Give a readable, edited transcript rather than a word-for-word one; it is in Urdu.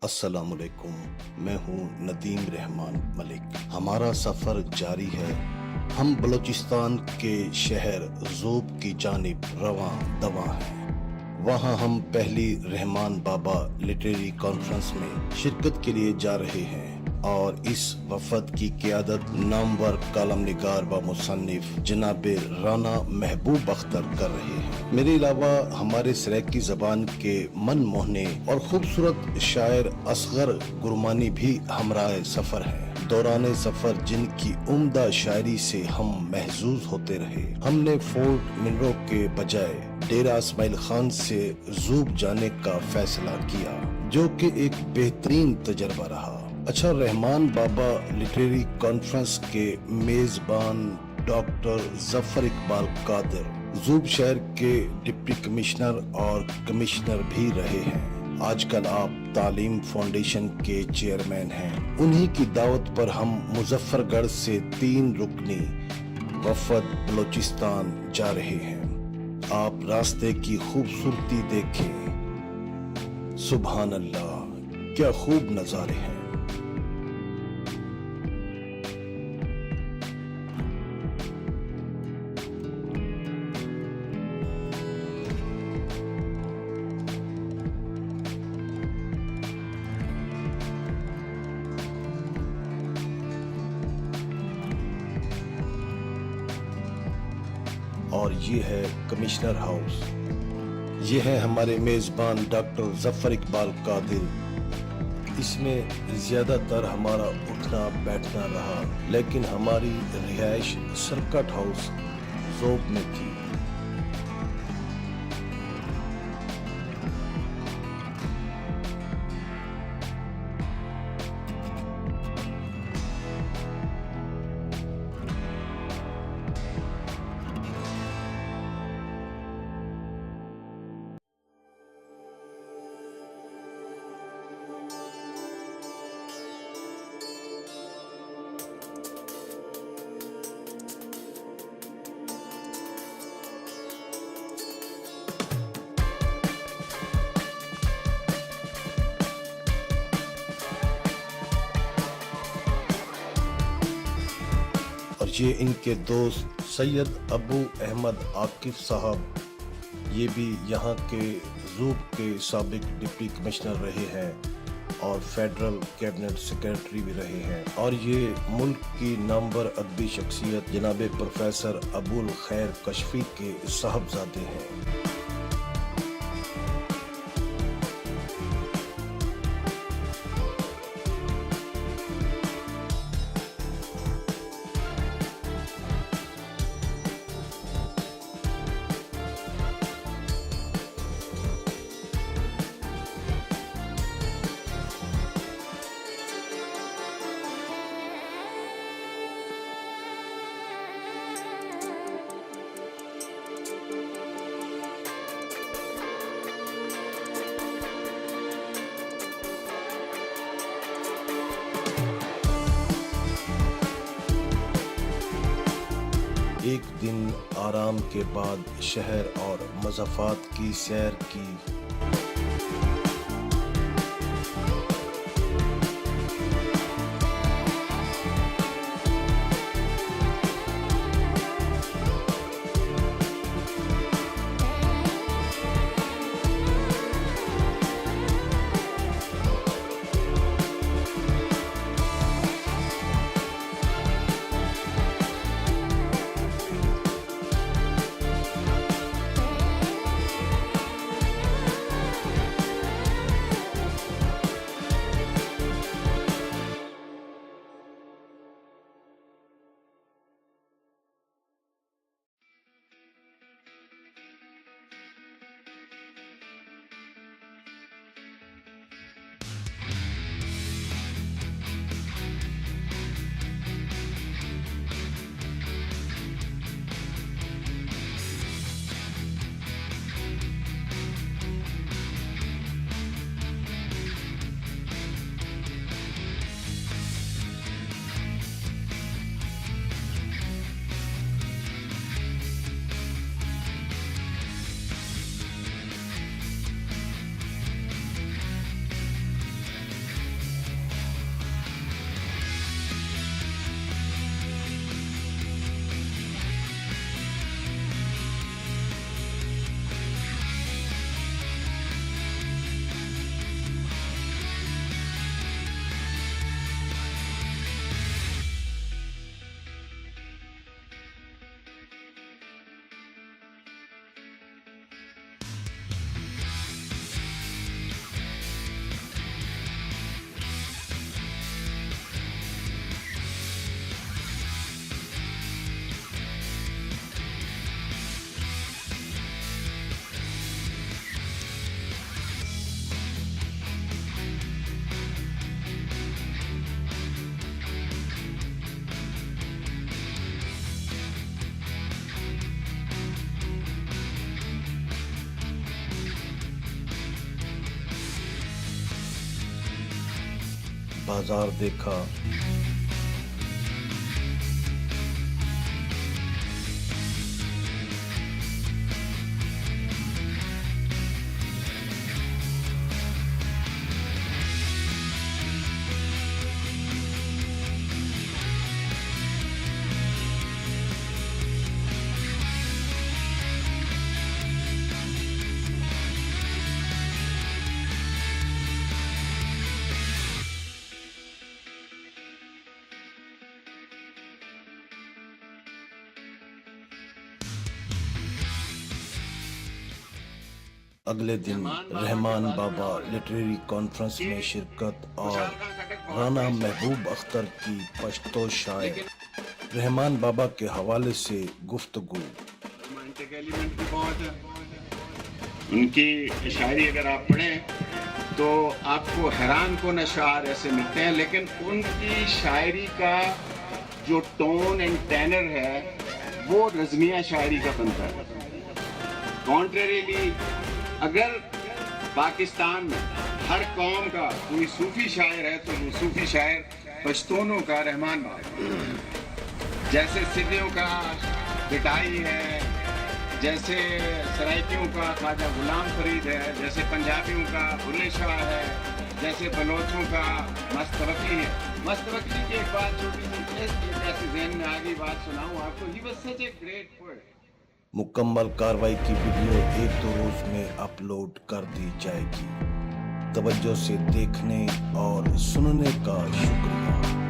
السلام علیکم، میں ہوں ندیم رحمان ملک۔ ہمارا سفر جاری ہے۔ ہم بلوچستان کے شہر زوب کی جانب رواں دواں ہیں۔ وہاں ہم پہلی رحمان بابا لٹریری کانفرنس میں شرکت کے لیے جا رہے ہیں اور اس وفد کی قیادت نامور کالم نگار و مصنف جناب رانا محبوب اختر کر رہے ہیں۔ میرے علاوہ ہمارے سریکی زبان کے من موہنے اور خوبصورت شاعر اصغر گرمانی بھی ہمراہ سفر ہیں۔ دوران سفر جن کی عمدہ شاعری سے ہم محظوظ ہوتے رہے، ہم نے فورٹ منرو کے بجائے ڈیرہ اسماعیل خان سے زوب جانے کا فیصلہ کیا، جو کہ ایک بہترین تجربہ رہا۔ اچھا، رحمان بابا لٹریری کانفرنس کے میزبان ڈاکٹر ظفر اقبال قادر زوب شہر کے ڈپٹی کمشنر اور کمشنر بھی رہے ہیں۔ آج کل آپ تعلیم فاؤنڈیشن کے چیئرمین ہیں۔ انہی کی دعوت پر ہم مظفر گڑھ سے 3 رکنی وفد بلوچستان جا رہے ہیں۔ آپ راستے کی خوبصورتی دیکھیں، سبحان اللہ، کیا خوب نظارے ہیں۔ اور یہ ہے کمشنر ہاؤس۔ یہ ہے ہمارے میزبان ڈاکٹر ظفر اقبال قادر۔ اس میں زیادہ تر ہمارا اٹھنا بیٹھنا رہا، لیکن ہماری رہائش سرکٹ ہاؤس زوب میں تھی۔ اور یہ ان کے دوست سید ابو احمد عاقف صاحب، یہ بھی یہاں کے زوب کے سابق ڈپٹی کمشنر رہے ہیں اور فیڈرل کیبنٹ سیکرٹری بھی رہے ہیں، اور یہ ملک کی نامور ادبی شخصیت جناب پروفیسر ابو الخیر کشفی کے صاحبزادے ہیں۔ ایک دن آرام کے بعد شہر اور مضافات کی سیر کی۔ بازار دیکھا، اگلے دن رحمان بابا لٹریری کانفرنس میں شرکت اور رانا محبوب اختر کی پشتو شاعر رحمان بابا کے حوالے سے گفتگو۔ ان کی شاعری اگر آپ پڑھیں تو آپ کو حیران کن اشعار ایسے ملتے ہیں، لیکن ان کی شاعری کا جو ٹون اینڈ ٹینر ہے وہ نظمیہ شاعری کا بنتا ہے۔ کانٹریریلی اگر پاکستان میں ہر قوم کا کوئی صوفی شاعر ہے تو وہ صوفی شاعر پشتونوں کا رحمان بابا، جیسے سدھیوں کا گٹائی ہے، جیسے سرائکیوں کا خواجہ غلام فرید ہے، جیسے پنجابیوں کا بلے شاہ ہے، جیسے بلوچوں کا مستوقی ہے۔ مستوقی کی ایک بات چھوٹی سی ایسی ذہن میں آگئی بات سناؤں آپ کو، he was such a great poet۔ مکمل کاروائی کی ویڈیو 1-2 روز میں اپلوڈ کر دی جائے گی۔ توجہ سے دیکھنے اور سننے کا شکریہ۔